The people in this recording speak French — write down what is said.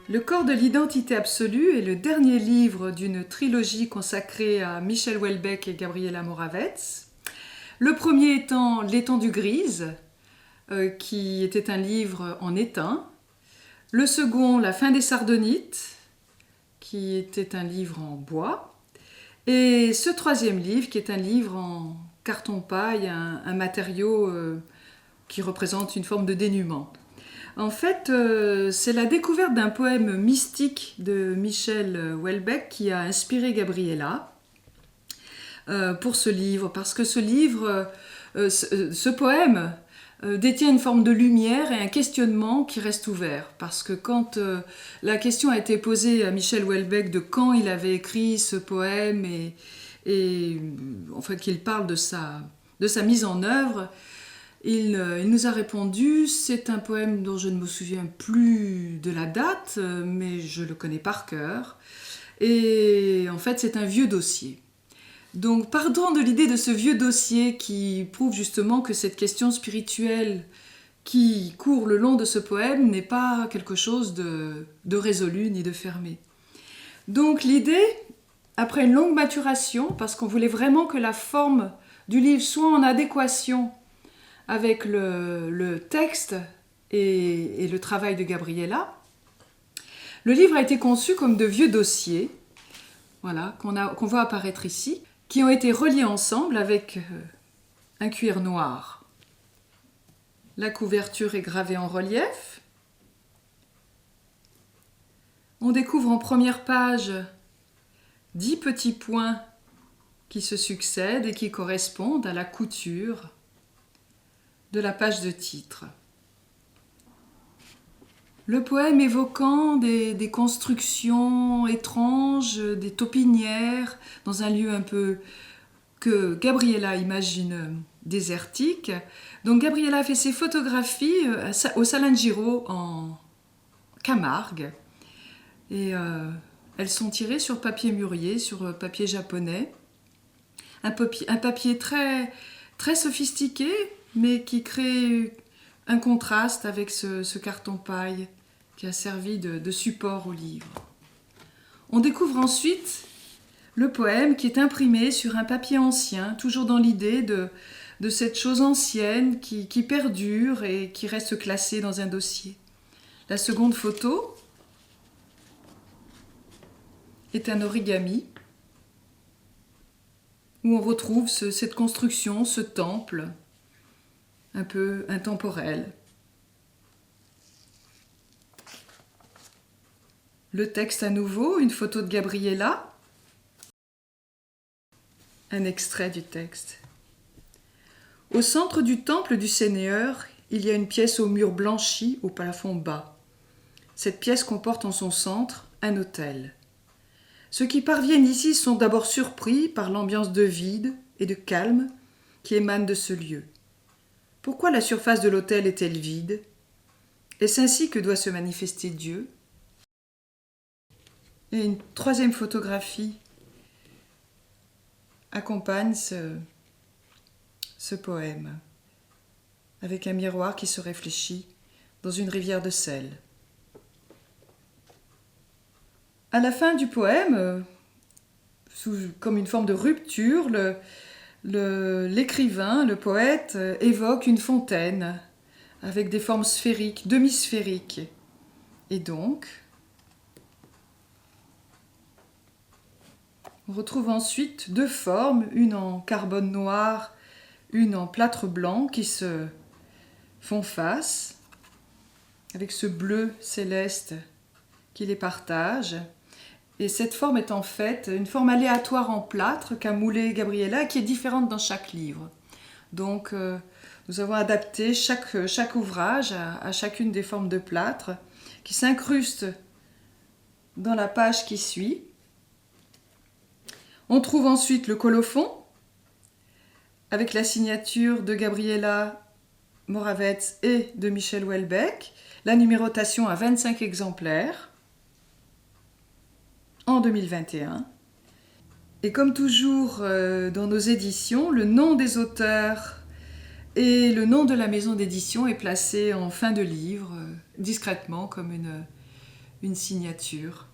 Le corps de l'identité absolue est le dernier livre d'une trilogie consacrée à Michel Houellebecq et Gabriela Moravec. Le premier étant L'étendue grise, qui était un livre en étain. Le second, La fin des Sardonites, qui était un livre en bois. Et ce troisième livre, qui est un livre en carton-paille, un matériau qui représente une forme de dénuement. En fait, c'est la découverte d'un poème mystique de Michel Houellebecq qui a inspiré Gabriela pour ce livre, parce que ce livre, ce poème détient une forme de lumière et un questionnement qui reste ouvert. Parce que quand la question a été posée à Michel Houellebecq de quand il avait écrit ce poème et enfin qu'il parle de sa mise en œuvre, il nous a répondu « C'est un poème dont je ne me souviens plus de la date, mais je le connais par cœur. Et en fait, c'est un vieux dossier. » Donc, partons de l'idée de ce vieux dossier qui prouve justement que cette question spirituelle qui court le long de ce poème n'est pas quelque chose de résolu ni de fermé. Donc, l'idée, après une longue maturation, parce qu'on voulait vraiment que la forme du livre soit en adéquation avec le texte et le travail de Gabriela, le livre a été conçu comme de vieux dossiers, voilà, qu'on voit apparaître ici, qui ont été reliés ensemble avec un cuir noir. La couverture est gravée en relief. On découvre en première page 10 petits points qui se succèdent et qui correspondent à la couture de la page de titre. Le poème évoquant des constructions étranges, des taupinières, dans un lieu un peu que Gabriela imagine désertique. Donc Gabriela a fait ses photographies au Salin de Giraud en Camargue. Et elles sont tirées sur papier mûrier, sur papier japonais. Un papier très, très sophistiqué, mais qui crée un contraste avec ce carton-paille qui a servi de support au livre. On découvre ensuite le poème qui est imprimé sur un papier ancien, toujours dans l'idée de cette chose ancienne qui perdure et qui reste classée dans un dossier. La seconde photo est un origami où on retrouve cette construction, ce temple, un peu intemporel. Le texte à nouveau, une photo de Gabriela, un extrait du texte. Au centre du temple du Seigneur, il y a une pièce au mur blanchi, au plafond bas. Cette pièce comporte en son centre un autel. Ceux qui parviennent ici sont d'abord surpris par l'ambiance de vide et de calme qui émane de ce lieu. Pourquoi la surface de l'autel est-elle vide? Est-ce ainsi que doit se manifester Dieu? Et une troisième photographie accompagne ce poème, avec un miroir qui se réfléchit dans une rivière de sel. À la fin du poème, comme une forme de rupture, l'écrivain, le poète, évoque une fontaine avec des formes sphériques, demi-sphériques. Et donc, on retrouve ensuite deux formes, une en carbone noir, une en plâtre blanc, qui se font face, avec ce bleu céleste qui les partage. Et cette forme est en fait une forme aléatoire en plâtre qu'a moulée Gabriela, qui est différente dans chaque livre. Donc nous avons adapté chaque ouvrage à chacune des formes de plâtre, qui s'incrustent dans la page qui suit. On trouve ensuite le colophon, avec la signature de Gabriela Moravec et de Michel Houellebecq, la numérotation à 25 exemplaires, en 2021. Et comme toujours dans nos éditions, le nom des auteurs et le nom de la maison d'édition est placé en fin de livre, discrètement, comme une signature.